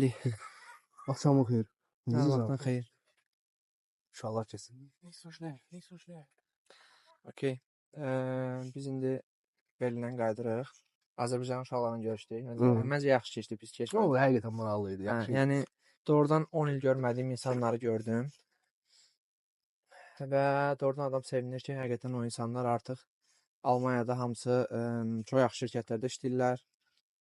Getdik. Axşamın xeyir. Hər vaxtın xeyir. İnşallah kesin. Neysə. Okay. Biz indi Berlindən qayıdırıq. Azərbaycan uşaqlarla görüşdük. Məncə yaxşı keçdi, pis O keçmədi. həqiqətən maraqlı idi, yaxşı. Yəni doğrudan 10 il görmədiyim insanları gördüm. Və doğrudan adam sevinir ki, həqiqətən o insanlar artıq Almaniyada hamısı çox yaxşı şirkətlərdə işləyirlər.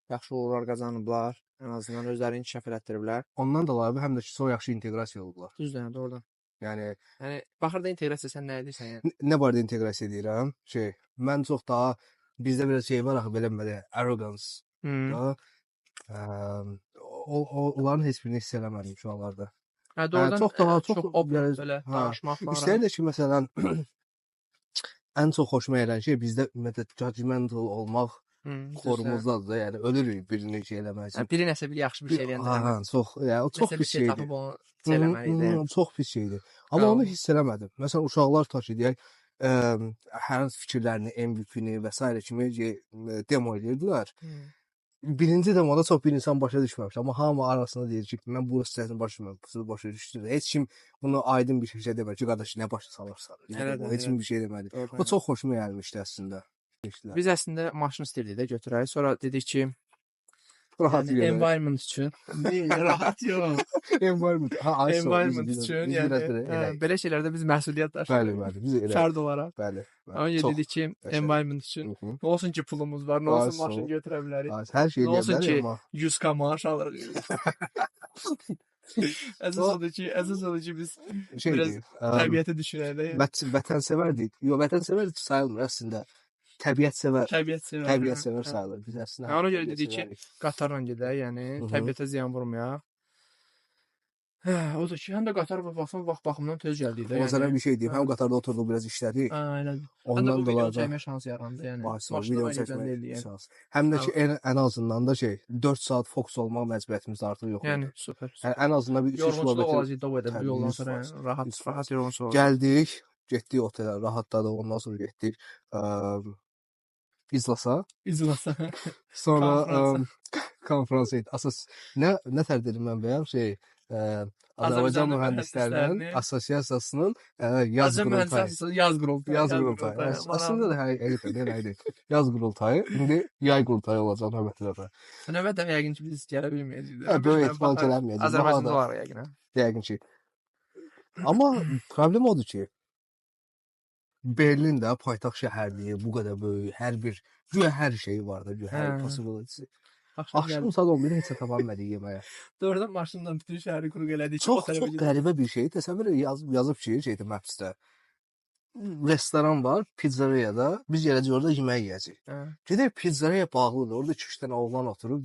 Yaxşı uğurlar qazanıblar. Ən azından özlərini inkişaf elətdiriblər. Ondan da əlavə həm də ki, çox yaxşı inteqrasiya olublar. Düzdür, yəni doğrudan. Yəni baxırda inteqrasiya sən nə edirsən yəni? nə barədə inteqrasiya edirəm? Mən çox daha bizdə biraz var axı belə arrogance. Da. Onların heç birini hiss eləmədim şu anlarda. Doğrudan çox daha çox open belə danışmaqla. İstəyir də ki, məsələn ən çox xoşuma gələn şey bizdə ümumiyyətlə judgmental olmaq korumuzdadır da, yəni ölürük birini şey eləmək üçün. Biri nəsə bir yaxşı bir şey eləyəndə. O çox pis şeydir. Tapıb onu eləməlidir. Çox pis şeydir. Amma onu hiss eləmədim. Məsələn, uşaqlar taşı deyək, hər hansı fikirlərini, MVP-ni və s. kimi demo edirdilər. Birinci demoda çox bir insan başa düşməmiş. Amma hamı arasında deyir ki, mən bu hissəsini başa düşmürəm, bu başa düşdüm. Heç kim bunu aydın bir şəkildə demədi ki, qardaş, nə başa salırsan? Heç kim bir şey demədi. O çox xoşuma gəlmişdi əslində. Biz əslində maşın istəyirdik də götürək. Sonra dedik ki, rahat environment üçün. Rahat yox. Environment üçün. Yəni belə şeylərdə biz məsuliyyət daşıyırıq. Bəli, biz elə. Fərd olaraq. Bəli. Amma dedik ki, environment üçün. Nə olsun ki, pulumuz var, nə olsun maşın götürə bilərik. Hər şey eləyə bilərik amma. 100k maaş alırıq. Əsas odur ki, biz biraz təbiəti düşünərək. Vətənsevərdik. Yox, vətənsevər sayılmır əslində. Təbiətsevər sayılır. Biz əslində. Ona görə dedik ki, qatarla gedək, yəni təbiətə ziyan vurmayaq. Odur ki, həm də qatar baxımından tez gəldik də. O zaman bir şey deyim, həm qatarda oturduq biraz işlədik. Elədir. Ondan da bu video çəkmə şansı yarandı, yəni. Video çəkmə şansı. Həm də ki, ən azından da 4 saat fokus olmaq məcburiyyətimiz artıq yox idi. Yəni süper. Ən azından bir 3 kilometr olacaq da bu yoldan sonra rahat yorulmuş olacaq. Gəldik, getdik otelə, rahatladıq, ondan sonra getdik İzlasa. Sonra konferans idi. Əsas nə tərdir mən bəyəm Azərbaycan Mühəndislərinin Assosiasiyasının yaz qurultayı. Aslında da həqiqətən idi. Yaz qurultayı, indi yay qurultayı olacaq növbətlərdə. Növbətdə yəqin ki, biz gələ bilməyəcəyik. Böyük ehtimal gəlməyəcək. Azərbaycanda var yəqin. Yəqin ki. Amma problem odur ki, Berlin də paytaxt şəhərliyi bu qədər böyük, hər şey var da, hər possibility. Axşam saat 11-də heç tapa bilmədik yeməyə. Doğrudan maşınla bütün şəhəri quruq elədik. Çox qəribə bir şey. Təsəvvür yazıb ki, Maps-də. Restoran var, pizzeriyada. Biz gələcək orada yemək yeyəcəyik. Gedək pizzeriya bağlıdır. Orada 2-3 dənə oğlan oturub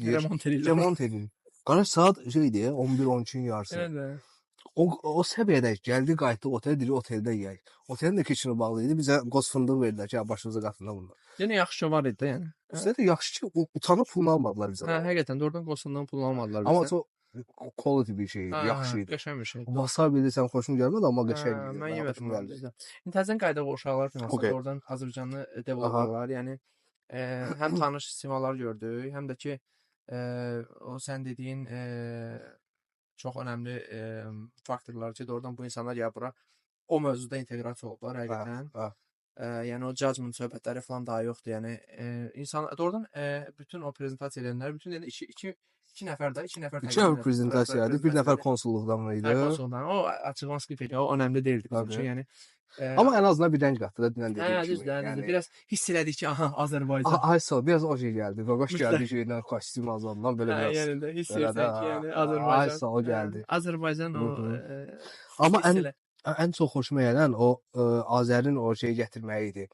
remont edir. Qardaş saat 11-12-nin yarısı. O səviyyədə gəldi, qayıtdı otelə, deyir oteldə yeyək. Otelin də keçini bağlı idi. Bizə qoz fındıq verdilər ki, başınıza qatında bunlar. Yəni yaxşı şey var idi də yəni. Sizə də yaxşı ki, utanıb pulunu almadılar bizə. Həqiqətən doğrudan qoz fındığın pulunu almadılar bizə. Amma çox quality bir şey idi, yaxşı idi. Qəşəng bir şey. Wasabi sən xoşum gəlmədi, amma qəşəng idi. Mən yemədim. İntizamən qaydaq uşaqlar finalda oradan Azərbaycanlı developerlar, yəni həm tanış simalar gördük, həm də ki o sən dediyin çox önəmli faktorlar ki, doğrudan bu insanlar ya bura o mövzuda inteqrasiya olublar həqiqətən. Yəni o judgment söhbətləri falan daha yoxdur. Yəni insan doğrudan bütün o prezentasiya edənlər, bütün iki nəfər prezentasiyadır, bir nəfər konsulluqdan var idi. Konsulluqdan. O açıqlama skript edir, o önəmli deyildi bizim üçün. Yəni amma ən azından bir rəng qatdı da dinən dediyim kimi. Yəni biraz hiss elədik ki, aha Azərbaycan. Biraz o şey gəldi. Qoş gəldi şeydən, kostyum azondan belə biraz. Yəni də hiss etsən ki, yəni Azərbaycan. O gəldi. Azərbaycan o amma ən çox xoşuma gələn o Azərin o şeyi gətirməyi idi.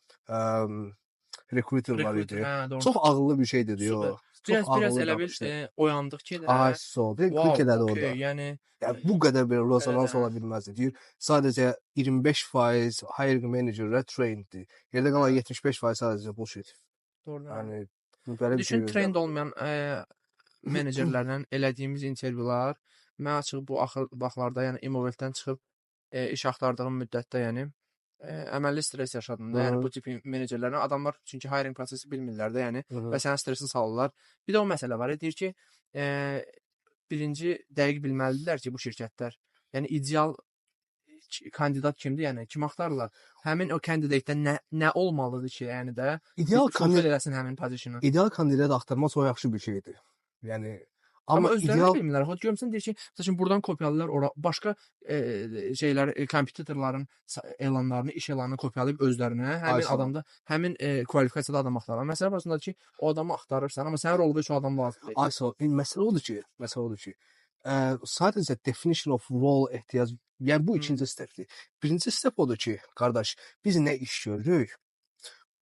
Recruiter var idi. Çox ağıllı bir şeydir diyor. Biraz elə bil oyandıq ki, klik elədi orada. Yəni bu qədər belə rezonans ola bilməzdi. Deyir, sadəcə 25% hiring manager-lə trained-dir. Yerdə qalan 75% sadəcə bullshit. Yəni düşün, trained olmayan menecerlərlə elədiyimiz intervyular mən açıq bu vaxtlarda, yəni Imoveldən çıxıb iş axtardığım müddətdə, yəni əməlli stres yaşadım da, yəni bu tip menecerlərlə adamlar çünki hiring prosesi bilmirlər də, yəni və sənə stresi salırlar. Bir də o məsələ var, deyir ki, birinci dəqiq bilməlidirlər ki, bu şirkətlər, yəni ideal kandidat kimdir, yəni kim axtarırlar? Həmin o kandidatda nə olmalıdır ki, yəni də fulfill eləsin həmin pozisiyonu. İdeal kandidat axtarmaq çox yaxşı bir şeydir. Yəni amma özləri də bilmirlər. Xoş görmüsən deyir ki, məsələn buradan kopyalayırlar, ora başqa şeylər, kompüterlərin elanlarını, iş elanını kopyalayıb özlərinə həmin adamda, həmin kvalifikasiyada adam axtarırlar. Məsələ başındadır ki, o adamı axtarırsan, amma sənin rolunda heç o adam lazım deyil. Ayso, məsələ odur ki, sadəcə definition of role ehtiyac, yəni bu ikinci stepdir. Birinci step odur ki, qardaş, biz nə iş görürük?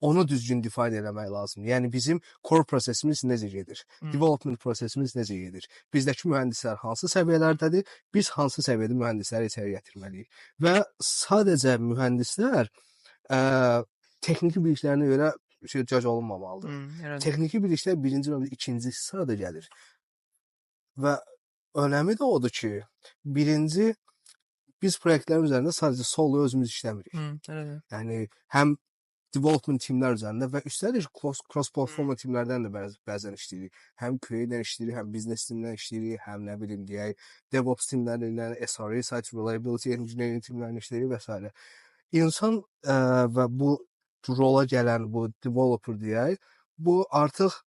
Onu düzgün define eləmək lazımdır. Yəni bizim core prosesimiz necə gedir? Development prosesimiz necə gedir? Bizdəki mühəndislər hansı səviyyələrdədir? Biz hansı səviyyədə mühəndisləri içəri gətirməliyik? Və sadəcə mühəndislər texniki biliklərinə görə cəc olunmamalıdır. Texniki biliklər birinci növbədə, ikincisi sırada gəlir. Və önəmi də odur ki, birinci biz proyektlərin üzərində sadəcə solo özümüz işləmirik. Yəni həm development timlər üzərində və üstəlik cross-platform timlərdən də bəzən işləyirik. Həm QA-dən işləyirik, həm business timdən işləyirik, həm nə bilim deyək, DevOps timlərindən, SRE, Site Reliability Engineering timlərindən işləyirik və s. İnsan və bu rola gələn bu developer deyək, bu artıq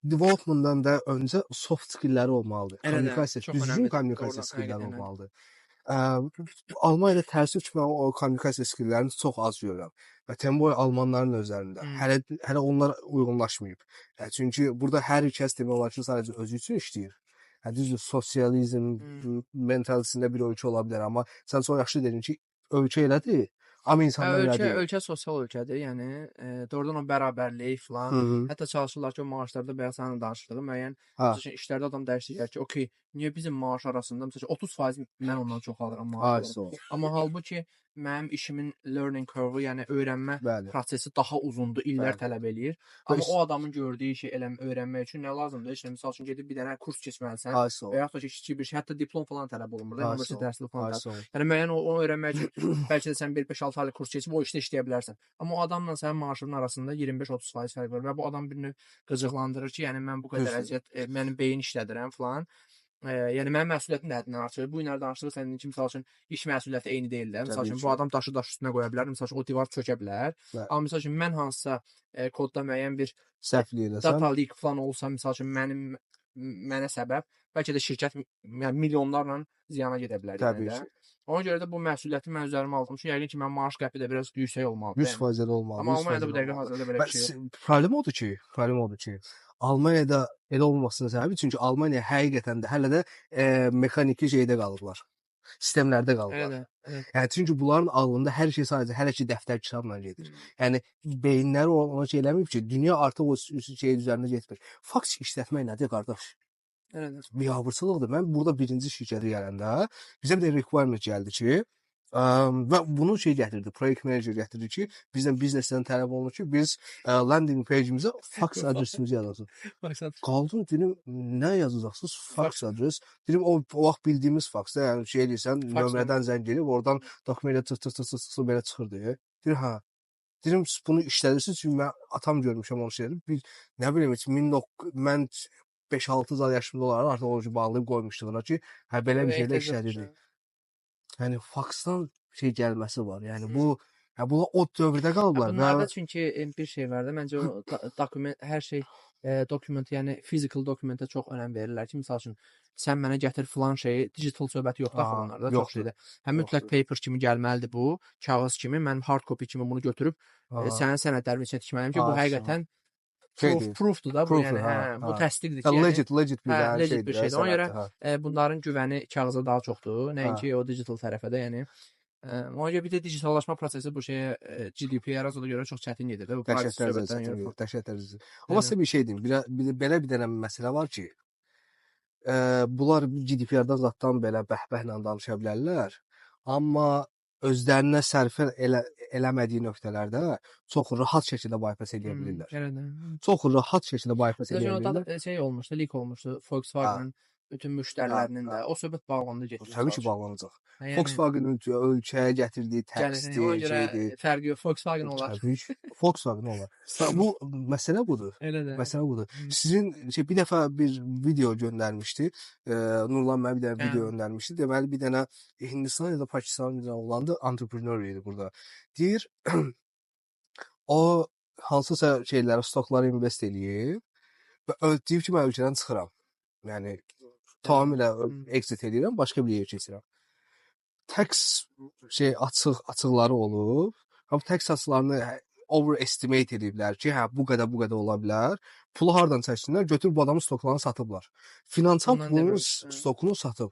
developmentdan da öncə soft skillləri olmalıdır. Kommunikasiya, düzgün kommunikasiya skillləri olmalıdır. Almaniyada təəssüf ki, mən o kommunikasiya skilllərini çox az görürəm. Və Temboy almanların özlərində. Hələ onlar uyğunlaşmayıb. Çünki burada hər kəs demək olar ki, sadəcə özü üçün işləyir. Düzdür, sosializm mentalitəsində bir ölkə ola bilər, amma sən çox yaxşı dedin ki, ölkə elədir. Amma insanlar elədir. Ölkə sosial ölkədir, yəni doğrudan o bərabərlik falan. Hətta çalışırlar ki, o maaşlarda bayaq sənin danışdığın müəyyən işlərdə adam dəyişdirir ki, okey, niyə bizim maaş arasında məsələn 30% mən ondan çox alıram maaş. Amma halbuki mənim işimin learning curve, yəni öyrənmə prosesi daha uzundur, illər tələb eləyir. Amma o adamın gördüyü işi öyrənmək üçün nə lazımdır? İşte misal üçün gedib bir dənə kurs keçməlisən və yaxud da ki, kiçik bir şey, hətta diplom falan tələb olunmur da, universitet təhsili falan tələb. Yəni müəyyən onu öyrənmək üçün bəlkə də sən 5-6 aylıq kurs keçib o işdə işləyə bilərsən. Amma o adamla sənin maaşının arasında 25-30% fərq var və bu adam birini qıcıqlandırır ki, yəni mən bu qədər əziyyət, mənim beyin işlədirəm falan. Yəni mənim məsuliyyətim də həddindən artır. Bu günləri danışdırıq sənin ki, misal üçün iş məsuliyyəti eyni deyil də. Misal üçün bu adam daşı daş üstünə qoya bilər, misal üçün o divar çökə bilər. Amma misal üçün mən hansısa kodda müəyyən bir səhvlik eləsəm, data leak falan olsa, misal üçün mənə səbəb, bəlkə də şirkət yəni milyonlarla ziyana gedə bilər. Təbii ki. Ona görə də bu məsuliyyəti mən üzərimə aldım. Çünki yəqin ki, mənim maaş qəpi də biraz yüksək olmalıdır. 100% olmalı. Amma Almaniyada bu dəqiqə hazırda belə bir şey yox. Problem odur ki, Almaniyada elə olmamasının səbəbi çünki Almaniya həqiqətən də hələ də mexaniki şeydə qalıblar. Sistemlərdə qalıblar. Yəni çünki bunların ağlında hər şey sadəcə hələ ki dəftər kitabla gedir. Yəni beyinləri ona şey eləməyib ki, dünya artıq o şey üzərində getmir. Faks işlətmək nədir qardaş? Biabırçılıqdır. Mən burada birinci şirkətə gələndə bizə bir də requirement gəldi ki, və bunu şey gətirdi, project manager gətirdi ki, bizdən biznesdən tələb olunur ki, biz landing page'imizə fax adresimizi yazasın. Qaldım, dedim, nə yazacaqsınız? Fax adres. Dedim, o vaxt bildiyimiz faxda, yəni şey deyirsən, nömrədən zəng gelib, oradan dokumentə tır belə çıxırdı. Dedim, hə. Dedim, bunu işlədirsiniz, çünki mən atam görmüşəm onu şeyləri. Nə bileyim, mən 5-6 yaşımda olaraq artıq onu bağlayıb qoymuşdular ki, hə, belə bir şeylə işlədirdik. Yəni faksdan şey gəlməsi var. Yəni bu bunlar o dövrdə qalıblar. Bunlarda çünki bir şey var da, məncə o dokument, hər şey dokument, yəni physical dokumentə çox önəm verirlər ki, misal üçün sən mənə gətir filan şeyi, digital söhbəti yoxdur axı onlarda, çox şeydə. Həm mütləq paper kimi gəlməlidir bu, kağız kimi, mən hard copy kimi bunu götürüb sənin sənədlərin içinə tikməliyəm ki, bu həqiqətən proofdur da bu, yəni bu təsdiqdir ki, legit bir şeydir. Ona görə bunların güvəni kağıza daha çoxdur, nəinki o digital tərəfədə, yəni. Ona görə bir də digitallaşma prosesi bu şeyə GDPR-a görə çox çətin gedir də bu privacy söhbətdən görə. Dəhşətli. Amma sizə bir şey deyim, belə bir dənə məsələ var ki, bunlar GDPR-dan zaddan belə bəhbəhlə danışa bilərlər, amma özlərinə sərfə eləmədiyi nöqtələrdə çox rahat şəkildə bypass edə bilirlər. Çox rahat şəkildə bypass edə bilirlər. Şey olmuşdu, leak olmuşdu Volkswagen bütün Hə, müştərilərinin hə. də o söhbət bağlandı getdi Təbii ki, məsəl üçün. bağlanacaq. Yəni Volkswagen ölkəyə gətirdiyi gəlir. Ona təksdir, görə şeydir. fərqi yox. Volkswagen olar. Təbii ki, Volkswagen olar. Və bu məsələ budur. Elə də. Məsələ budur. Sizin bir dəfə bir video göndərmişdi. Nurlan mənə bir dənə video Hə. göndərmişdi. Deməli bir dənə Hindistan ya da Pakistanlı bir dənə oğlandı, entrepreneur idi burada. Deyir, o hansısa şeylərə, stoklara invest eləyib və deyir ki, mən ölkədən çıxıram. Yəni tamamilə exit edirəm, başqa bir yerə keçirəm. Tax açıqları olub. Amma tax açıqlarını overestimate ediblər ki, hə bu qədər ola bilər. Pulu hardan çəksinlər? Götürüb bu adamın stoklarını satıblar. Finansal bunun stokunu satıb.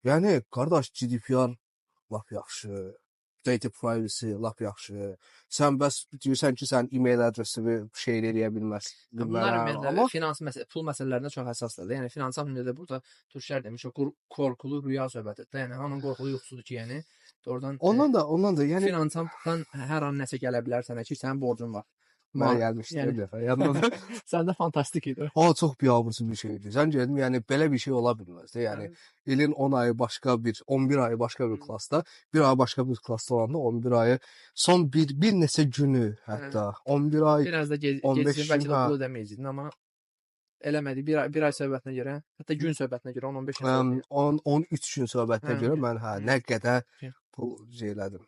Yəni qardaş GDPR lap yaxşı. Data privacy lap yaxşı. Sən bəs deyirsən ki, sən e-mail adresini şey eləyə bilməzsən. Bunlar ümumiyyətlə finans pul məsələlərində çox həssasdır. Yəni finansal ümumiyyətlə burada Türklər demiş o qorxulu rüya söhbətidir. Yəni hamının qorxulu yuxusudur ki, yəni doğrudan ondan da yəni finansdan hər an nəsə gələ bilər sənə ki, sənin borcun var. Mənə gəlmişdi bir dəfə. Yadımdadır. Səndə fantastik idi. Çox biabırçı bir şeydir. Sən gəldim, yəni belə bir şey ola bilməz də. Yəni ilin 10 ayı başqa bir, 11 ayı başqa bir klassda, bir ay başqa bir klassda olanda 11 ayı son bir neçə günü hətta 11 ay biraz da geciksin, bəlkə də pul ödəməyəcəkdin, amma eləmədi. Bir ay söhbətinə görə, hətta gün söhbətinə görə 10-15 gün 13 gün söhbətinə görə mən nə qədər pul elədim.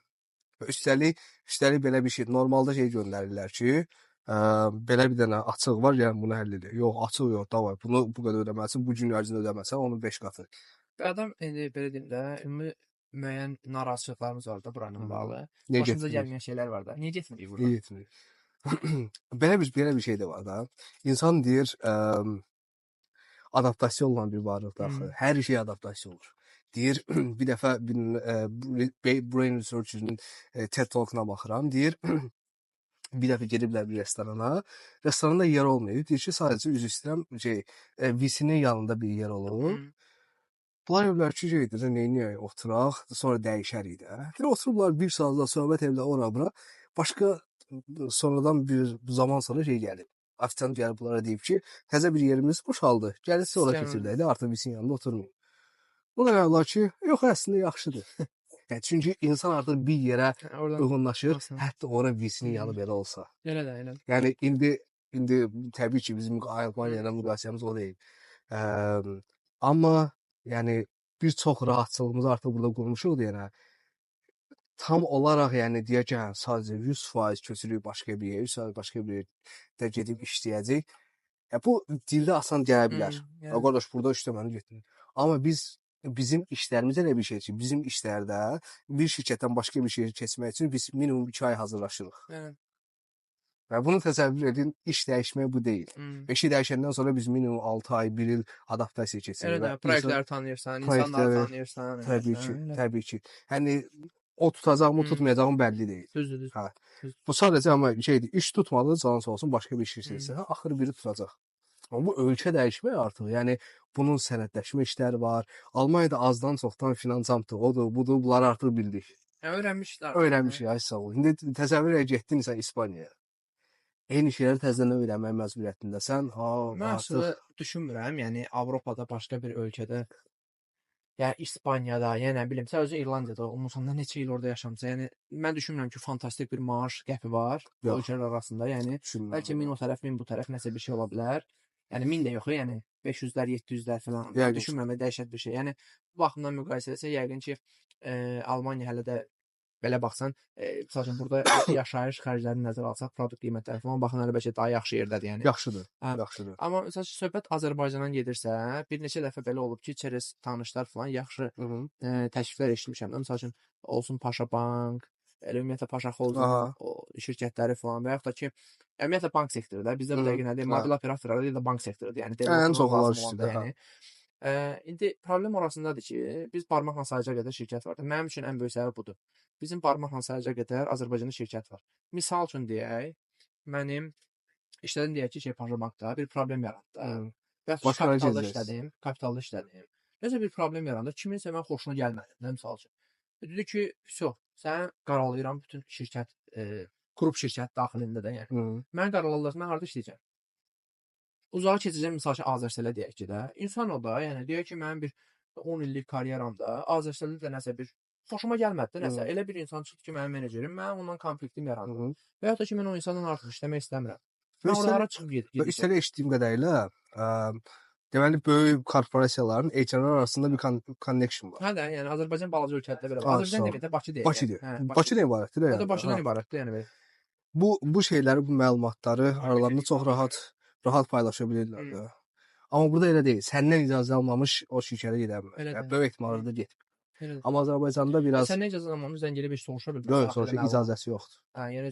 Üstəlik belə bir şey. Normalda şey göndərirlər ki, belə bir dənə açıq var, yəni bunu həll edir. Yox, açıq yox, davay. Bunu bu qədər ödəməlisən, bu gün ərzində ödəməsən, onun 5 qatı. Adam belə deyim də, ümumi müəyyən narazılıqlarımız var da buranın bağlı. Niyə Başımıza gəlməyən şeylər var da. Niyə getmirik burada? Niyə getmirik? belə bir şey də var da. İnsan deyir, adaptasiya olunan bir varlıqdır axı. Hər şey adaptasiya olur. Deyir, bir dəfə Brain Research-ün TED Talk-una baxıram. Deyir, bir dəfə gediblər bir restorana. Restoranda yer olmuyor. Deyir ki, sadəcə üzr istəyirəm, VC-nin yanında bir yer olur. Bunlar evlər ki, şeydir, neyniyək, oturaq, sonra dəyişərik də. Deyir, oturublar bir saatla söhbət evlə ora-bura. Başqa sonradan bir zaman sonra şey gəlib. Ofisiant gəlib bunlara deyib ki, təzə bir yerimiz boşaldı. Gəlin siz ora keçirdək də, artıq VC-nin yanında oturmayın. Bunlar əvvəla ki, yox, əslində yaxşıdır. Yəni, çünki insan artıq bir yerə uyğunlaşır, hətta ora VC-nin yanı belə olsa. Elə də, elə də. Yəni, indi təbii ki, bizim Almaniya ilə müqayisəmiz o deyil. Amma, yəni, bir çox rahatçılığımızı artıq burada qurmuşuq deyənə, tam olaraq, yəni, deyək ki, sadəcə 100% köçürük başqa bir yer, başqa bir yerdə gedib işləyəcək. Bu, dildə asan gələ bilər. Qardaş, burada işləməni getmir. Amma bizim işlərimiz elə bir şey ki, bizim işlərdə bir şirkətdən başqa bir şirkətə keçmək üçün biz minimum 2 ay hazırlaşırıq. Və bunu təsəvvür edin, iş dəyişmək bu deyil. İşi dəyişəndən sonra biz minimum 6 ay, 1 il adaptasiya keçirik. Elə də, proyektləri tanıyırsan, insanları tanıyırsan. Təbii ki. Yəni, o tutacaq mı, tutmayacaq mı bəlli deyil. Düzdür. Bu sadəcə amma şeydir, iş tutmadı, canı sağ olsun, başqa bir iş istəyirsə, axır biri tutacaq. Amma bu ölkə dəyişmək artıq, yəni bunun sənədləşmə işləri var. Almaniyada azdan çoxdan finansamdır, odur, budur, bunları artıq bildik. Öyrənmişlər. Öyrənmişik, ay sağ ol. İndi təsəvvür et, getdin sən İspaniyaya. Eyni şeyləri təzədən öyrənmək məcburiyyətindəsən. Mən aslında düşünmürəm, yəni Avropada başqa bir ölkədə, yəni İspaniyada, yəni nə bilim, sən özün İrlandiyada olmusan da neçə il orada yaşamısan. Yəni mən düşünmürəm ki, fantastik bir maaş qəpi var ölkələr arasında. Yəni bəlkə 1000 o tərəf, 1000 bu tərəf nəsə bir şey ola bilər. Yəni 1000 də yox, yəni 500-lər, 700-lər falan. Düşünmürəm, dəhşət bir şey. Yəni bu baxımdan müqayisə etsək, yəqin ki, Almaniya hələ də belə baxsan, məsəl üçün burada yaşayış xərclərini nəzərə alsaq, produkt qiymətləri falan baxın hələ bəlkə daha yaxşı yerdədir, yəni. Yaxşıdır. Amma məsəl üçün söhbət Azərbaycandan gedirsə, bir neçə dəfə belə olub ki, çerez tanışlar falan yaxşı təkliflər eşitmişəm. Məsəl üçün olsun Paşa Bank, ümumiyyətlə Paşa Holding şirkətləri falan və yaxud da ki, ümumiyyətlə bank sektorudur. Bizdə bu dəqiqə nədir? Mobil operatorlar ya da bank sektorudur. Yəni ən çox onlar işlədir. İndi problem orasındadır ki, biz barmaqla sayacaq qədər şirkət var. Mənim üçün ən böyük səbəb budur. Bizim barmaqla sayacaq qədər Azərbaycanda şirkət var. Misal üçün deyək, mənim işlədim deyək ki, Paşa Bankda bir problem yaratdı. Və kapitalda işlədim. Necə bir problem yarandı? Kiminsə mən xoşuna gəlmədi. Misal üçün. Dedi ki, sən qaralayıram bütün şirkət, qrup şirkət daxilində də yəni. Mən qaralarlar, mən harda işləyəcəm? uzağa keçəcək misal ki, Azərselə deyək ki də, insan o da, yəni deyək ki, mənim bir 10 illik karyeramda Azərseldə də nəsə bir xoşuma gəlmədi də nəsə. Elə bir insan çıxdı ki, mənim menecerim, mənim ondan konfliktim yarandı. Və ya da ki, mən o insandan artıq işləmək istəmirəm. Mən oralara çıxıb Və üstəlik eşitdiyim qədərilə, deməli böyük korporasiyaların HR arasında bir connection var. Hə də, yəni Azərbaycan balaca ölkədə belə. Azərbaycan deməkdə Bakı deyək. Bakıdır. Bakıdan ibarətdir O yəni. da Bakıdan ibarətdir, yəni belə. Bu şeyləri, bu məlumatları aralarında çox rahat paylaşa bilirlər də. Amma burada elə deyil. Səndən icazə almamış o şirkətə gedə bilmir. Yəni böyük ehtimalla da getmir. Amma Azərbaycanda biraz Səndən icazə almamış zəng edib heç soruşa bilmir. Yox, soruşa icazəsi yoxdur. Hə, yəni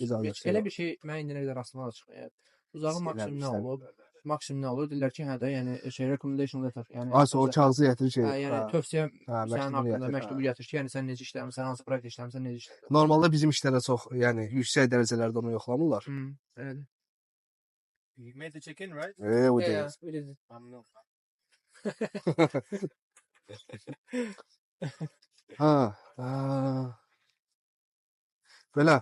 elə bir şey mən indiyə qədər rastıma da çıxmır. Uzağı maksimum nə olub? Maksimum nə olur? Deyirlər ki, hə də, yəni recommendation letter, yəni o kağızı gətirir ki, yəni tövsiyə sənin haqqında məktubu gətir ki, yəni sən necə işləmisən, hansı proyekt işləmisən, necə işləmisən. Normalda bizim işlərə çox, yəni yüksək dərəcələrdə onu yoxlamırlar. Elədir. You made the check-in, right? We did. Yeah, we did. Belə.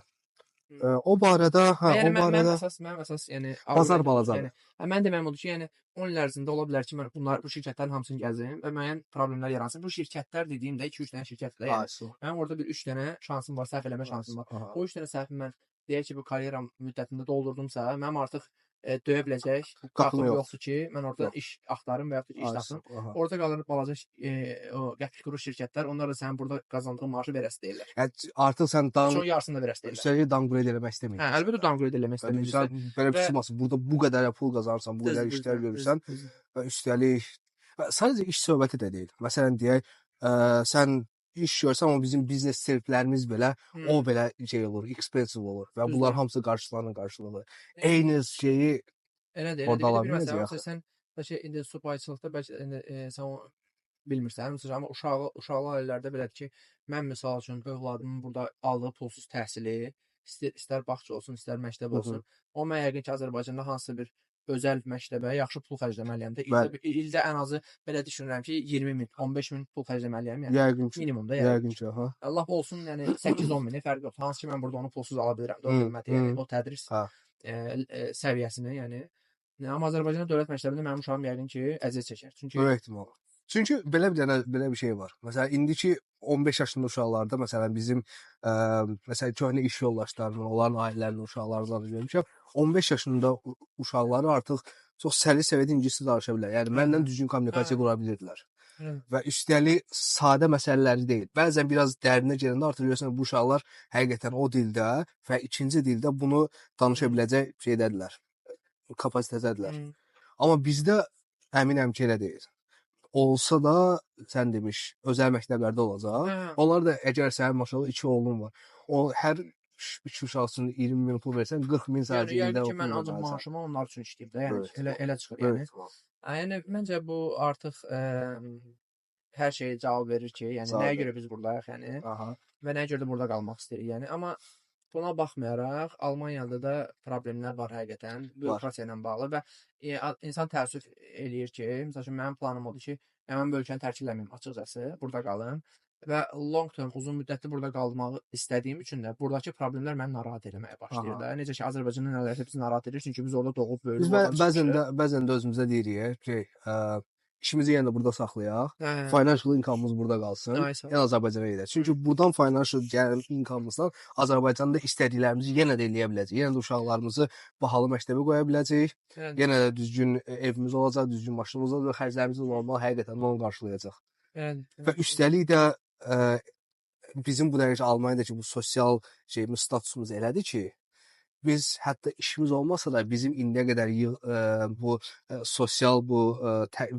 O barədə, yəni mənim əsas, yəni bazar balacadır. Yəni mən deməyim odur ki, yəni 10 il ərzində ola bilər ki, mən bu şirkətlərin hamısını gəzim və müəyyən problemlər yaransın. Bu şirkətlər dediyimdə 2-3 dənə şirkətdir. Yəni mənim orada bir 3 dənə şansım var, səhv eləmə şansım var. O 3 dənə səhvi mən deyək ki, bu karyeram müddətində doldurdumsa, mənim artıq döyə biləcək qapım yoxdur ki, mən orada iş axtarım və ya iş tapım. Orada qalır balaca o qəpik quruş şirkətlər, onlar da sənin burada qazandığın maaşı verəsi deyirlər. Yəni artıq sən yarısını da verəsi deyirlər. Üstəlik downgrade eləmək istəmirsən. Hə, əlbəttə downgrade eləmək istəmirsən. Sən belə bir şey olmasın. Burada bu qədər pul qazanırsan, bu qədər işlər görürsən və üstəlik sadəcə iş söhbəti də deyil. Məsələn deyək, sən iş görsən, amma bizim biznes servislərimiz belə o belə şey olur, expensive olur və bunlar hamısı qarşılıqlı. Eyni şeyi orada ala bilməyəcək. Sən bəlkə indi subayçılıqda bəlkə sən o bilmirsən, amma uşaqlı ailələrdə belədir ki, mən misal üçün övladımın burada aldığı pulsuz təhsili, istər bağça olsun, istər məktəb olsun, o mən yəqin ki, Azərbaycanda hansısa bir özəl məktəbə yaxşı pul xərcləməliyəm də. İldə ən azı belə düşünürəm ki, 20 min, 15 min pul xərcləməliyəm. Yəni minimumda yəqin ki, Allah olsun, yəni 8-10 mini fərq yoxdur. Hansı ki, mən burada onu pulsuz ala bilirəm. Doğru, yəni o tədris səviyyəsini, yəni amma Azərbaycan dövlət məktəbində mənim uşağım yəqin ki, əziyyət çəkər. Çünki belə bir şey var. Məsələn, indiki 15 yaşında uşaqlarda, məsələn, bizim köhnə iş yoldaşlarının, onların ailələrinin uşaqlarından görmüşəm. 15 yaşında uşaqları artıq çox səlis səviyyədə ingiliscə danışa bilər. Yəni mənlə düzgün kommunikasiya qura bilirdilər. Və üstəlik sadə məsələləri deyil. Bəzən biraz dərinə gələndə artıq görürsən bu uşaqlar həqiqətən o dildə və ikinci dildə bunu danışa biləcək şeydədirlər. Kapasitədədirlər. Amma bizdə əminəm ki, elə deyil. Olsa da sən demiş, özəl məktəblərdə olacaq. Onlar da əgər sənin maşallah 2 oğlun var. O hər 2 uşaq üçün 20 min pul versən 40 min sadəcə ildə yəni ki, mən ancaq maaşımı onlar üçün işləyim də. Yəni elə çıxır. Yəni məncə bu artıq hər şeyə cavab verir ki, yəni nəyə görə biz burdayıq, yəni və nəyə görə də burada qalmaq istəyirik. Yəni amma buna baxmayaraq Almaniyada da problemlər var həqiqətən, bürokratiya ilə bağlı və insan təəssüf eləyir ki, məsəl üçün mənim planım odur ki, mən bu ölkəni tərk eləməyim açıqcası, burada qalım və long term, uzun müddətli burada qalmağı istədiyim üçün də buradakı problemlər məni narahat etməyə başlayır da. Necə ki, Azərbaycanda nələrsə bizi narahat edir, çünki biz orada doğub böyüdük. Bəzən də özümüzə deyirik ki, işimizi yenə də burada saxlayaq. Financial income-ımız burada qalsın. Yəni Azərbaycana gedək. Çünki buradan financial income-ımızdan Azərbaycanda istədiklərimizi yenə də eləyə biləcəyik. Yenə də uşaqlarımızı bahalı məktəbə qoya biləcəyik. Yenə də düzgün evimiz olacaq, düzgün maşınımız olacaq və xərclərimizi normal həqiqətən onu qarşılayacaq. Və üstəlik də bizim bu dərəcə Almaniyadakı bu sosial şeyimiz, statusumuz elədir ki, biz hətta işimiz olmasa da bizim indiyə qədər bu sosial bu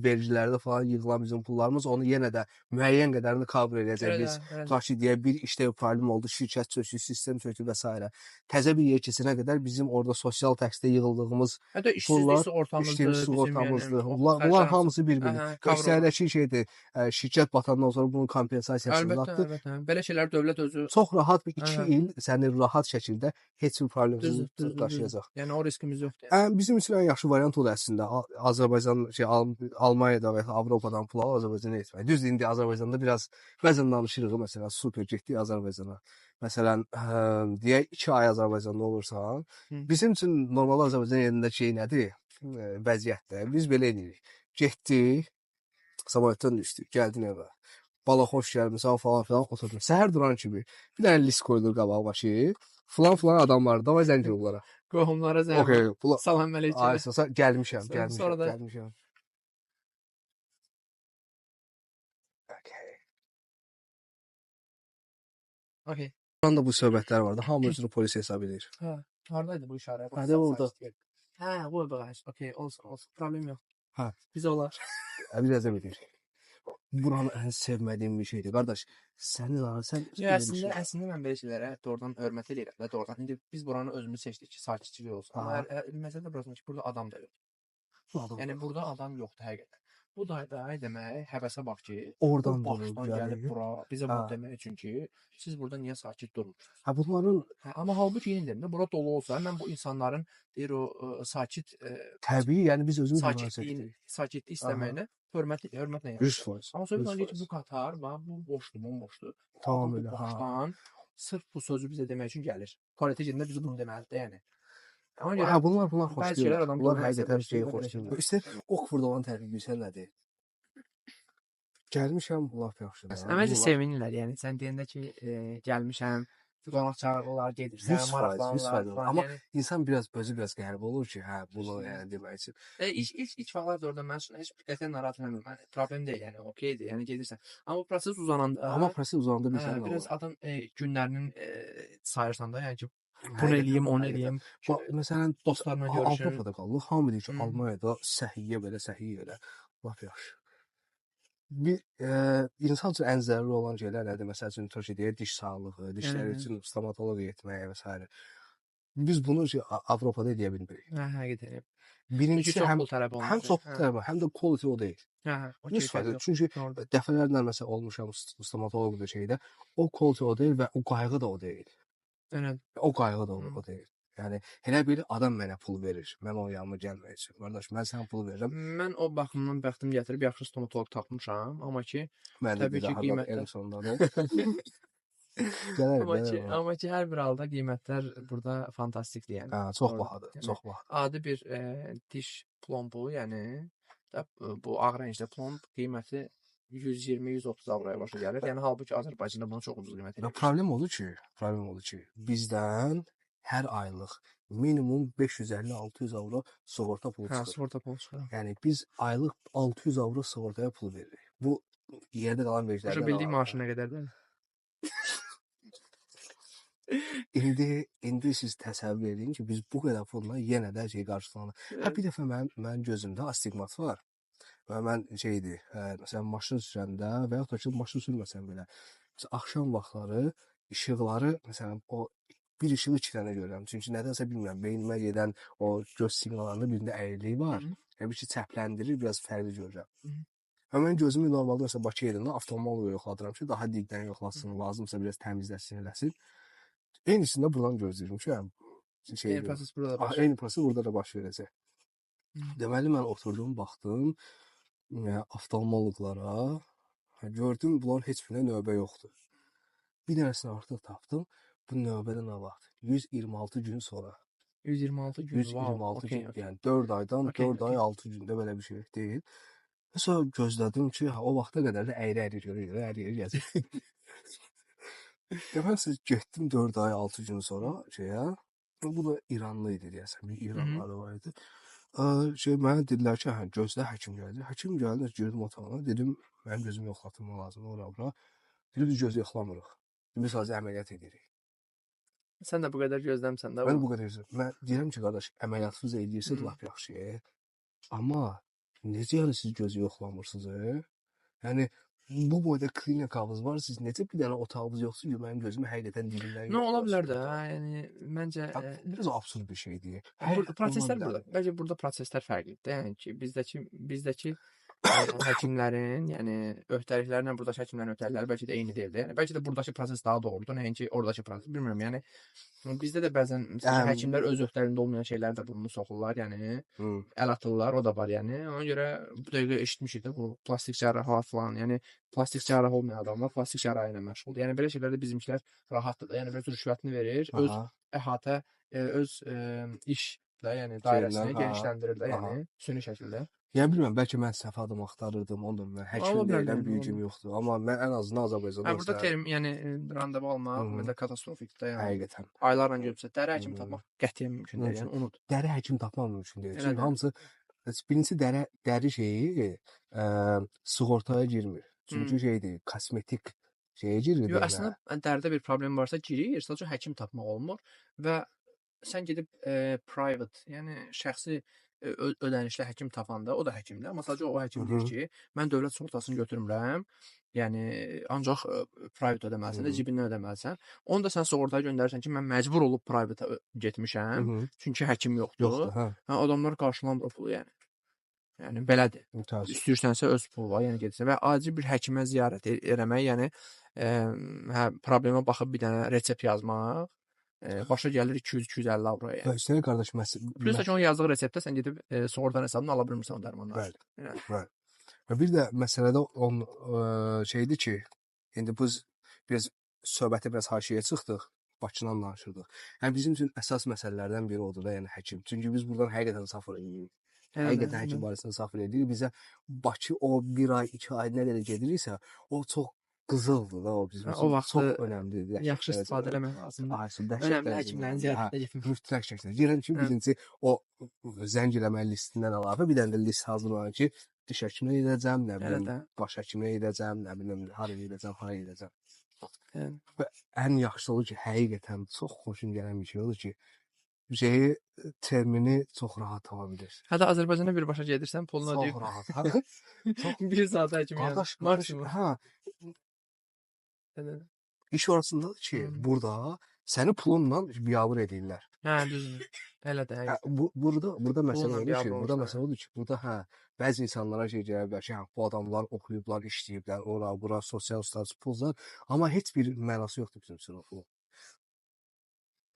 vergilərdə falan yığılan bizim pullarımız onu yenə də müəyyən qədərini cover edəcək. Biz tutaq ki, deyək bir işdə problem oldu, şirkət çökdü, sistem çökdü və s. Təzə bir yer keçənə qədər bizim orada sosial təksdə yığıldığımız pullar, işsizlik sığortamızdır. Bunlar hamısı bir-birini. Göstərdəki şeydir, şirkət batandan sonra bunun kompensasiyasını atdı. Belə şeylər dövlət özü çox rahat bir 2 il səni rahat şəkildə heç bir problemsiz daşıyacaq. Yəni o riskimiz yoxdur. Bizim üçün ən yaxşı variant odur əslində. Azərbaycan Almaniyada və Avropadan pul al, Azərbaycana etmək. Düzdür, indi Azərbaycanda biraz bəzən danışırıq, məsələn, super getdik Azərbaycana. Məsələn, deyək 2 ay Azərbaycanda olursan, bizim üçün normal Azərbaycan yerində şey nədir? vəziyyətdə. Biz belə edirik. Getdik, samolyotdan düşdük, gəldin evə. Bala xoş gəlmisən falan filan oturdun. Səhər duran kimi bir dənə list qoyulur qabağa başı. Falan adam var. Davay zəng vur bunlara. Qohumlara zəng Okay, vur. Salam əleykum. Ay, gəlmişəm. Sonra da Okay. Buranda bu söhbətlər var da, hamı özünü polis hesab edir. Hə, hardaydı bu işarə? Hə, də orada. Hə, bu bağış. Okay, olsun. Problem yox. Hə. Bizə olar. Biz əzəm edir. Buranı ən sevmədiyim bir şeydir. Qardaş, sən Əslində mən belə şeylərə doğrudan hörmət edirəm və doğrudan indi biz buranı özümüz seçdik ki, sakitçilik olsun. Amma məsələ burasında ki, burada adam da yoxdur. Yəni burada adam yoxdur həqiqətən. Bu da demək, həvəsə bax ki, oradan başdan gəlib bura bizə bunu demək üçün ki, siz burada niyə sakit durmursunuz? Hə, bunların amma halbuki yenə deyirəm də, bura dolu olsa, mən bu insanların deyir o sakit təbii, yəni biz özümüz sakitlik istəməyinə hörmətlə yanaşırıq. 100%. Amma söhbət ki, bu qatar, bu boşdur, bomboşdur. Tamam elə. Başdan sırf bu sözü bizə demək üçün gəlir. Tualetə gedəndə bizə bunu deməlidir, yəni. Hə, bunlar xoş deyil. Bunlar həqiqətən şeyi xoş deyil. İşte Oxford olan tərəfi bilsən nədir? Gəlmişəm, laf yaxşıdır. Məncə sevinirlər, yəni sən deyəndə ki, gəlmişəm, qonaq çağırırlar, gedirsən, maraqlanırlar. Amma insan biraz qəribə olur ki, hə, bunu yəni demək üçün. İlk vaxtlar orada mən heç qətiyyən narahat eləmirəm. Problem deyil, yəni okeydir, yəni gedirsən. Amma proses uzananda bilsən biraz adam günlərinin sayırsan da, yəni ki, bunu eləyim, onu eləyim. Məsələn, dostlarla görüşüm. Avropada qalıq, hamı deyir ki, Almaniyada səhiyyə belə. Laf yaxşı. Bir insan üçün ən zəruri olan şeylər nədir? Məsəl üçün deyir, diş sağlığı, dişlər üçün stomatoloqa getməyə və s. Biz bunu Avropada edə bilmirik. Hə, həqiqətən. Birincisi həm çox tələb, həm də quality o deyil. Çünki dəfələrlə məsəl olmuşam stomatoloqda şeydə, o quality o deyil və o qayğı da o deyil. O qayğı da o deyil. Yəni elə bir adam mənə pul verir. Mən onun yanıma gəlmək üçün. Qardaş, mən sənə pul verirəm. Mən o baxımdan bəxtim gətirib yaxşı stomatoloq tapmışam, amma ki təbii ki qiymətlər amma ki hər bir halda qiymətlər burada fantastikdir, yəni. Hə, çox bahadır, çox baha. Adi bir diş plombu, yəni bu ağ rəngdə plomb qiyməti 120-130 avroya başa gəlir. Yəni halbuki Azərbaycanda bunu çox ucuz qiymət edir. Problem odur ki, bizdən hər aylıq minimum 550-600 avro sığorta pulu çıxır. Hə, sığorta pulu çıxır. Yəni biz aylıq 600 avro sığortaya pul veririk. Bu yerdə qalan vergilərdən. Başa bildiyim maaşı nə qədərdir? İndi siz təsəvvür edin ki, biz bu qədər pulla yenə də qarşılanır. Hə, bir dəfə mənim gözümdə astigmat var. Və mən məsələn maşın sürəndə və yaxud da ki, maşın sürməsəm belə, axşam vaxtları işıqları, məsələn, o bir işığı 2 dənə görürəm. Çünki nədənsə bilmirəm, beynimə gedən o göz siqnallarında birində əyrilik var. Yəni ki, çəpləndirir, biraz fərqli görürəm. Və mən gözümü normalda məsələn Bakıya gedəndə oftalmoloqa yoxladıram ki, daha diqqətlə yoxlasın, lazımsa biraz təmizləsin, eləsin. Eynisində buradan gözləyirəm ki, eyni proses burada da baş verəcək. Deməli, mən oturdum, baxdım oftalmoloqlara, gördüm, bunların heç birinə növbə yoxdur. Bir dənəsini artıq tapdım. Bu növbədə nə vaxt? 126 gün sonra. 126 gün, 126 gün, yəni 4 aydan 4 ay 6 gündə belə bir şey deyil. Və sonra gözlədim ki, o vaxta qədər də əyri görür, gəzir. Deməli, siz getdim 4 ay 6 gün sonra bu da İranlı idi deyəsən, bir İranlı var idi. Mənə dedilər ki, gözlə həkim gəldi. Həkim gəldi, girdim otağına, dedim, mənim gözümü yoxlatmaq lazımdır, ora. Dedim, biz gözü yoxlamırıq. Biz sadəcə əməliyyat edirik. Sən də bu qədər gözləmsən də. Mən bu qədər gözləmirəm. Mən deyirəm ki, qardaş, əməliyyatınız edirsiniz, lap yaxşı. Amma necə yəni siz gözü yoxlamırsınız? Yəni bu boyda klinikavız var, siz necə bir dənə otağınız yoxdur ki, mənim gözümü həqiqətən dibindən yoxlayırsınız? Nə ola bilər də, yəni məncə biraz absurd bir şeydir. Proseslər burada, bəlkə burada proseslər fərqlidir. Yəni ki, bizdəki həkimlərin, yəni öhdəliklərlə buradakı həkimlərin öhdəlikləri bəlkə də eyni deyil. Yəni bəlkə də buradakı proses daha doğrudur, nəinki oradakı proses. Bilmirəm, yəni bizdə də bəzən həkimlər öz öhdəliyində olmayan şeylər də bunu soxurlar, yəni əl atırlar, o da var, yəni. Ona görə bu dəqiqə eşitmişik də bu plastik cərrahlar falan, yəni plastik cərrah olmayan adamlar plastik cərrahi ilə məşğuldur. Yəni belə şeylərdə bizimkilər rahatdır da, yəni biraz rüşvətini verir, öz əhatə, öz iş də, yəni Şeyindən, dairəsini ha. genişləndirir də, Aha. yəni süni şəkildə. Yəni bilmirəm, bəlkə mən səhv adam axtarırdım, ondan mən Ola həkim bilər deyiləm, yəni, ola bilgim bilər. yoxdur. Amma mən ən azından Hə, Azərbaycanda burada məsələn, term, yəni randevu almaq Hı-hı. ümumiyyətlə katastrofikdir də, yəni. həqiqətən. Aylarla gedibsə, dəri həkim Hı-hı. tapmaq qətiyyən mümkün deyil, yəni unut. Dəri həkim tapmaq mümkün deyil. Elə Çünki də. hamısı birincisi dəri şeyi sığortaya girmir. Çünki şeydir, kosmetik şeyə girir Yox, deyirlər. əslində dəridə bir problem varsa girir, sadəcə həkim tapmaq olmur və sən gedib private, yəni şəxsi ödənişli həkim tapanda, o da həkimdir, amma sadəcə o həkim deyir Hı-hı. ki, mən dövlət sığortasını götürmürəm. Yəni ancaq private ödəməlisən də, Hı-hı. cibindən ödəməlisən. Onu da sən sığortaya göndərirsən ki, mən məcbur olub private getmişəm, Hı-hı. çünki həkim yoxdur. Yoxdur, hə. Hə, adamlar qarşılamır o pulu yəni. Yəni belədir. Təəssüf. İstəyirsənsə öz pulu var, yəni gedirsən və acil bir həkimə ziyarət eləmək, yəni hə problemə baxıb bir dənə resept yazmaq başa gəlir 200-250 avroya. Yəni. Və Hüseyn qardaş Plus da ki, onun yazdığı reseptdə sən gedib sığortanın hesabını ala bilmirsən o dərmanları. Bəli. Yəni. Bəli. Və bir də məsələdə şeydir ki, indi biz biraz söhbəti biraz haşiyə çıxdıq, Bakıdan danışırdıq. Yəni bizim üçün əsas məsələlərdən biri odur da, yəni həkim. Çünki biz buradan həqiqətən safir edirik. Həqiqətən həkim barəsində safir edirik. Bizə Bakı o 1 ay, 2 ay nə qədər gediriksə, o çox qızıldır da o bizim üçün. Çox önəmlidir. Yaxşı istifadə eləmək lazımdır. Aysın, Önəmli həkimlərin ziyarətinə getmək. Mütləq şəkildə. Deyirəm ki, birincisi o zəng eləmə listindən əlavə bir dənə də list hazırlayın ki, diş həkiminə gedəcəm, nə bilim, baş həkiminə gedəcəm, nə bilim, hara gedəcəm. Və ən yaxşısı olur ki, həqiqətən çox xoşum gələn bir şey olur ki, şeyi termini çox rahat tapa bilirsən. Hətta Azərbaycanda birbaşa gedirsən, pulunu ödəyib. Çox rahat. Hə? Çox bir saat həkim yəni. Qardaş, Maksimum. hə. İş orasındadır ki, burada səni pulunla biabır edirlər. Hə, düzdür. Elə də. Burada məsələ odur ki, burada hə, bəzi insanlara şey gələ bilər ki, hə, bu adamlar oxuyublar, işləyiblər, ora, bura, sosial status, pullar, amma heç bir mənası yoxdur bizim üçün o pulun.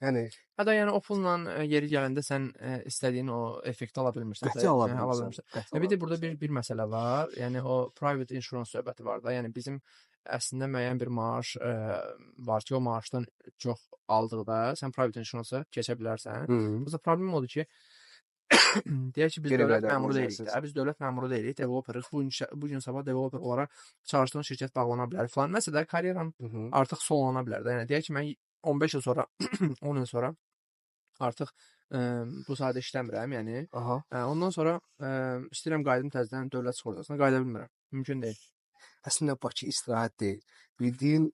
Yəni hətta yəni o pulla yeri gələndə sən istədiyin o effekti ala bilmirsən. Qəti ala bilmirsən. Bir də burada bir məsələ var. Yəni o private insurance söhbəti var da. Yəni bizim əslində müəyyən bir maaş var ki, o maaşdan çox aldıqda sən private insurance-a keçə bilərsən. Burada problem odur ki, deyək ki, biz dövlət məmuru deyilik də. Biz dövlət məmuru deyilik, developerıq. Bu gün sabah developer olaraq çalışdığın şirkət bağlana bilər falan. Məsələn, karyeran artıq sonlana bilər də. Yəni deyək ki, mən 15 il sonra, 10 il sonra artıq bu sahədə işləmirəm, yəni. Ondan sonra istəyirəm qayıdım təzədən dövlət sığortasına, qayıda bilmirəm. Mümkün deyil. Əslində Bakı istirahət deyil. Bildiyin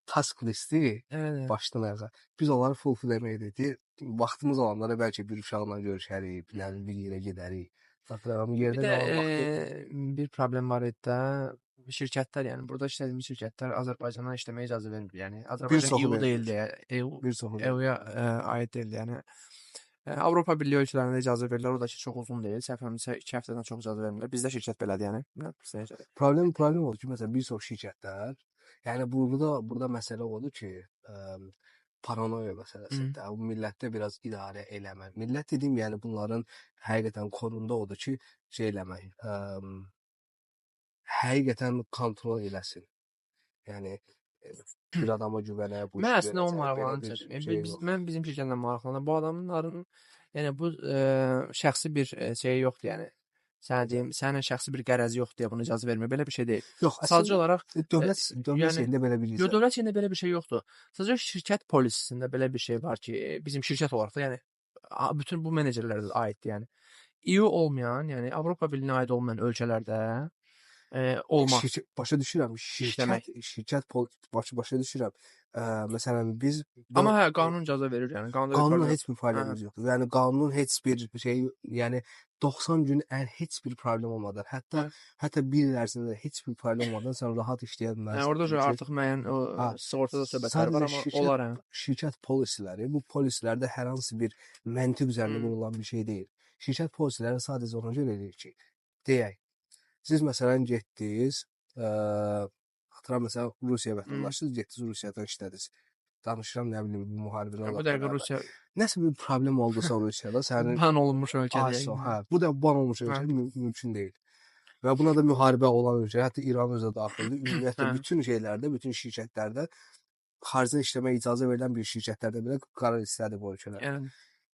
task listi başdan ayağa. Biz onları fulfill etməkdir. Vaxtımız olanlara bəlkə bir uşaqla görüşərik, bir yerə gedərik. Bir də bir problem var idi də. Şirkətlər, yəni burada işlədiyimiz şirkətlər Azərbaycandan işləməyə icazə vermir. Yəni Azərbaycan EU deyildi, EU-ya aid deyildi. Yəni Avropa Birliyi ölkələrində icazə verirlər, o da ki çox uzun deyil. Səhvimizsə 2 həftədən çox icazə vermirlər. Bizdə şirkət belədir, yəni. Problem odur ki, məsələn, bir çox şirkətlər, yəni burada məsələ odur ki, paranoya məsələsidir. Bu millətdə biraz idarə eləmək. Millət dediyim, yəni bunların həqiqətən qorunda odur ki, şey eləmək, həqiqətən kontrol eləsin. Yəni bir adama güvənə, bu işi. Mən əslində o maraqlanıram. Mən bizim şirkətlə maraqlanıram. Bu adamların yəni bu şəxsi bir şey yoxdur, yəni. Sənə deyim, sənin şəxsi bir qərəzi yoxdur deyə bunu icazə vermir. Belə bir şey deyil. Yox, sadəcə olaraq dövlət şeyində belə bir yox, dövlət şeyində belə bir şey yoxdur. Sadəcə şirkət polisisində belə bir şey var ki, bizim şirkət olaraq da, yəni bütün bu menecerlərə aiddir, yəni. EU olmayan, yəni Avropa Birliyinə aid olmayan ölkələrdə olmaz. Başa düşürəm. Şirkət başa düşürəm. Məsələn biz amma hə, qanun icazə verir, yəni qanunla heç bir problemimiz yoxdur. Yəni qanunun heç bir şey, yəni 90 gün heç bir problem olmadan, hətta bir il ərzində heç bir problem olmadan sən rahat işləyə bilərsən. Yəni orada artıq müəyyən o sığortada söhbətlər var, amma onlar şirkət polisiləri, bu polislərdə hər hansı bir məntiq üzərində qurulan bir şey deyil. Şirkət polisiləri sadəcə ona görə eləyir ki, deyək, siz məsələn getdiniz, xatıram məsələn Rusiya vətəndaşısınız, getdiniz Rusiyadan işlədiniz. Danışıram, nə bilim, müharibədən. Bu dəqiqə Rusiya nəsə bir problem oldusa Rusiyada, sənin ban olunmuş ölkədir. Hə, bu da ban olmuş ölkə mümkün deyil. Və buna da müharibə olan ölkə, hətta İran özü də daxildir. Ümumiyyətlə bütün şeylərdə, bütün şirkətlərdə xaricdən işləməyə icazə verilən bir şirkətlərdə belə qarar istədir bu ölkələr.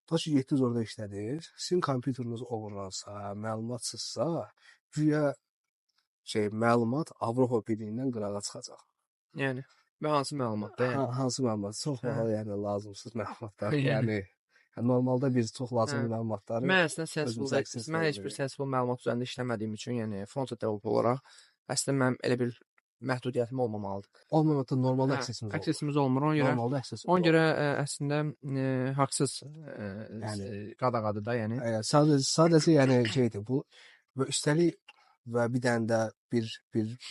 Tutaq ki, 700 orada işlədir. Sizin kompüteriniz oğurlansa, məlumatsızsa, güya məlumat Avropa Birliyindən qırağa çıxacaq. Yəni və hansı məlumatda yəni? Hansı məlumat? Çox Hə. yəni lazımsız məlumatlar. Yəni. Yəni normalda biz çox lazımlı məlumatları Mən əslində sensible özümüzə access mən heç bir edirik. sensible məlumat üzərində işləmədiyim üçün, yəni front-end developer olaraq əslində mənim elə bir məhdudiyyətim olmamalıdır. Olmamaqda normalda accessimiz olur. Accessimiz olmur. Ona görə Normalda access ona görə əslində haqsız Yəni. qadağadır da, yəni. Sadəcə yəni şeydir bu və üstəlik və bir dənə də bir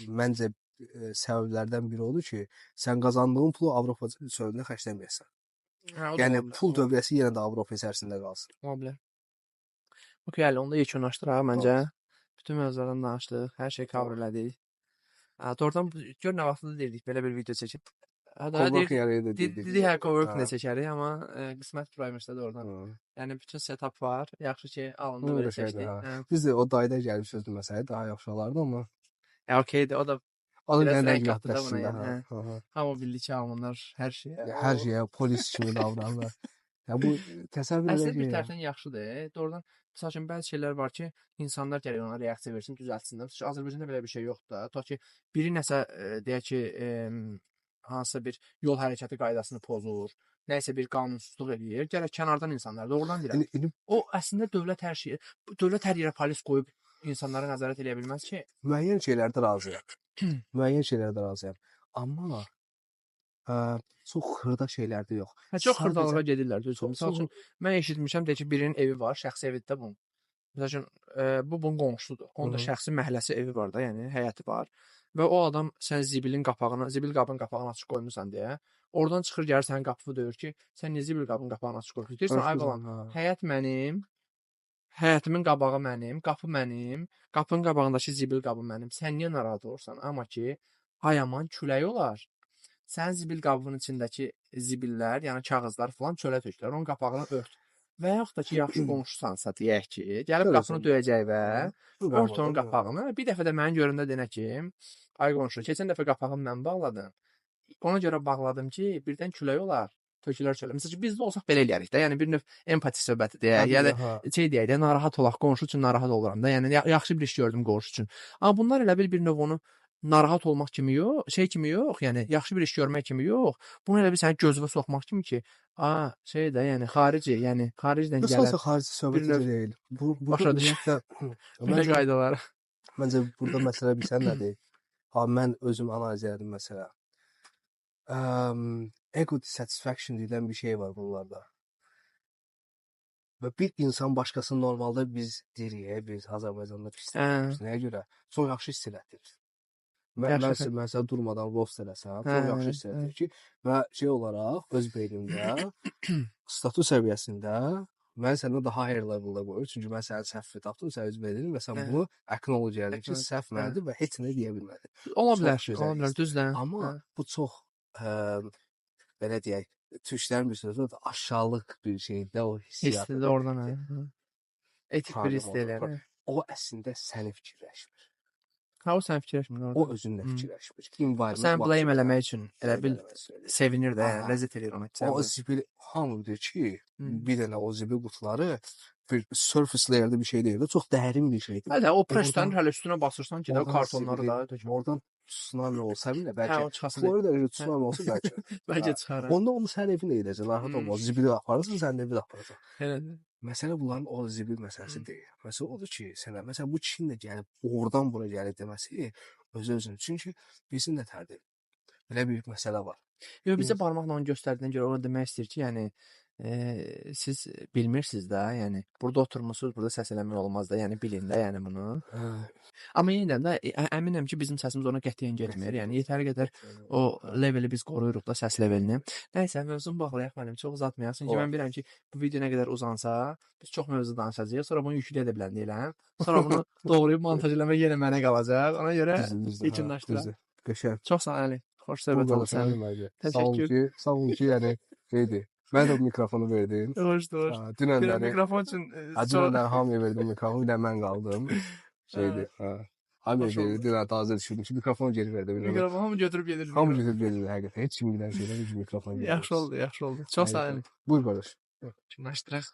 məncə səbəblərdən biri odur ki, sən qazandığın pulu Avropa çölündə xərcləməyəsən. Yəni pul dövriyyəsi yenə də Avropa içərisində qalsın. Ola bilər. Okay, hələ onda yekunlaşdıraq məncə. Bütün mövzulardan danışdıq, hər şey cover elədik. Doğrudan gör nə vaxtda deyirdik belə bir video çəkib. Cowork yeri də Dedik hər cowork nə çəkərik, amma qismət buraymışdı doğrudan. Yəni bütün setup var. Yaxşı ki, alındı belə seçdik. Biz də o dayda gəlib sözdü məsələ daha yaxşı olardı amma. Okeydir, o da Onun rənk qatdı da buna yəni. Hamı bildi ki, almanlar hər şeyə polis kimi davranırlar. Ya bu təsəvvür edək. Əslində bir tərəfdən yaxşıdır. Doğrudan məsəl üçün bəzi şeylər var ki, insanlar gərək ona reaksiya versin, düzəltsinlər. Çünki Azərbaycanda belə bir şey yoxdur da. Tutaq ki, biri nəsə deyək ki, hansısa bir yol hərəkəti qaydasını pozur, nəsə bir qanunsuzluq eləyir, gərək kənardan insanlar doğrudan deyirəm. O əslində dövlət hər yerə polis qoyub insanlara nəzarət eləyə bilməz ki. Müəyyən şeylərdə razıyam. Amma çox xırda şeylərdə yox. Çox xırdalığa gedirlər düzdür. Məsəl üçün mən eşitmişəm deyək ki, birinin evi var, şəxsi evidir də bunun. Məsəl üçün bu bunun qonşusudur. Onun da şəxsi məhəlləsi evi var da, yəni həyəti var. Və o adam sən zibil qabın qapağını açıq qoymusan deyə, oradan çıxır gəlir sənin qapını döyür ki, sən niyə zibil qabın qapağını açıq qoyursan? Deyirsən ay balam, həyət mənim, həyətimin qabağı mənim, qapı mənim, qapının qabağındakı zibil qabı mənim. Sən niyə narahat olursan? Amma ki, ay aman külək olar. Sənin zibil qabının içindəki zibillər, yəni kağızlar falan çölə tökülər. Onun qapağını ört. Və yaxud da ki, yaxşı qonşusansa deyək ki, gəlib qapını döyəcək və ört onun qapağını. Bir dəfə də mənim göründə denə ki, ay qonşu, keçən dəfə qapağını mən bağladım. Ona görə bağladım ki, birdən külək olar, tökülər çölə. Məsələn, biz də olsaq belə eləyərik də. Yəni bir növ empati söhbətidir. Yəni şey deyək də, narahat olaq, qonşu üçün narahat oluram da. Yəni yaxşı bir iş gördüm qonşu üçün. Amma bunlar elə bir növ onu narahat olmaq kimi yox, yəni yaxşı bir iş görmək kimi yox. Bunu elə bir səni gözünə soxmaq kimi ki, yəni xaricdən gələn. Yoxsa xarici söhbət deyil. Başa düşürsə, belə qaydalar. Məncə burada məsələ bilsən nədir? Mən özüm analiz edirəm məsələ. Ego dissatisfaction deyilən bir şey var bunlarda. Və bir insan başqasını normalda biz deyirik, biz Azərbaycanda pisləyirik. Nəyə görə? Çox yaxşı hiss elətdirir. Mən durmadan roast eləsəm, çox yaxşı hiss elətdirir ki, və şey olaraq öz beynimdə status səviyyəsində mən səndən daha higher level'da qoyur. Çünki mən sənin səhvini tapdım, sən öz beynini və sən bunu acknowledge edin ki, səhv məndir və heç nə deyə bilmədin. Ola bilər, düzdür. Amma bu çox belə deyək, türklərin bir sözü var, aşağılıq bir şeydə o hissiyat. Hissdir oradan. Etik bir hiss deyil. O əslində səni fikirləşmir. O sən fikirləşmir. O özündə fikirləşmir. Sən blame eləmək üçün elə bil sevinir də, ləzzət edir ona. O zibil hamı deyir ki, bir dənə o zibil qutuları bir surface layer'da bir şey deyil də, çox dərin bir şeydir. Hələ o preslərin hələ üstünə basırsan ki, o kartonları da tökür. Oradan tsunami olsa bile bəlkə Florida tsunami olsa bəlkə çıxar. Onda onu sən evinə edəcəksən. Narahat olma. Zibili aparırsan, sən də evi aparırsan. Elədir. Məsələ bunların o zibil məsələsi deyil. Məsələ odur ki, məsələn bu Çin də gəlib oradan bura gəlib deməsi özü-özünə. Çünki bizim də tərdir. Belə bir məsələ var. Yox, bizə barmaqla onu göstərdiyinə görə o demək istəyir ki, yəni siz bilmirsiniz də, yəni burada oturmusunuz, burada səs eləmək olmaz da, yəni bilin də, yəni bunu. Amma yenə də əminəm ki, bizim səsimiz ona qətiyyən getmir. Yəni yetəri qədər o leveli biz qoruyuruq da, səs levelini. Nəysə, mövzunu bağlayaq mənim, çox uzatmayaq. Çünki mən bilirəm ki, bu video nə qədər uzansa, biz çox mövzu danışacağıq. Sonra bunu yükləyə də bilən deyiləm. Sonra bunu doğrayıb montaj eləmək yenə mənə qalacaq. Ona görə yekunlaşdıraq. Qəşəng. Çox sağ ol Əli. Xoş söhbət oldu sənin. Təşəkkür. Sağ ol ki, yəni şeydir. Mən də mikrofonu verdim. Xoşdur. Dünənləri mikrofon üçün dünənləri hamıya verdim mikrofonu, bir də mən qaldım. Şeydir. Hamıya verdim. Dünən təzə düşürdüm ki, mikrofonu geri verdim. Mikrofonu hamı götürüb gedir. Hamı götürüb gedir həqiqətən. Heç kim bilən şeylər mikrofon gedir. Yaxşı oldu. Çox sağ ol. Buyur qardaş. Yekunlaşdıraq.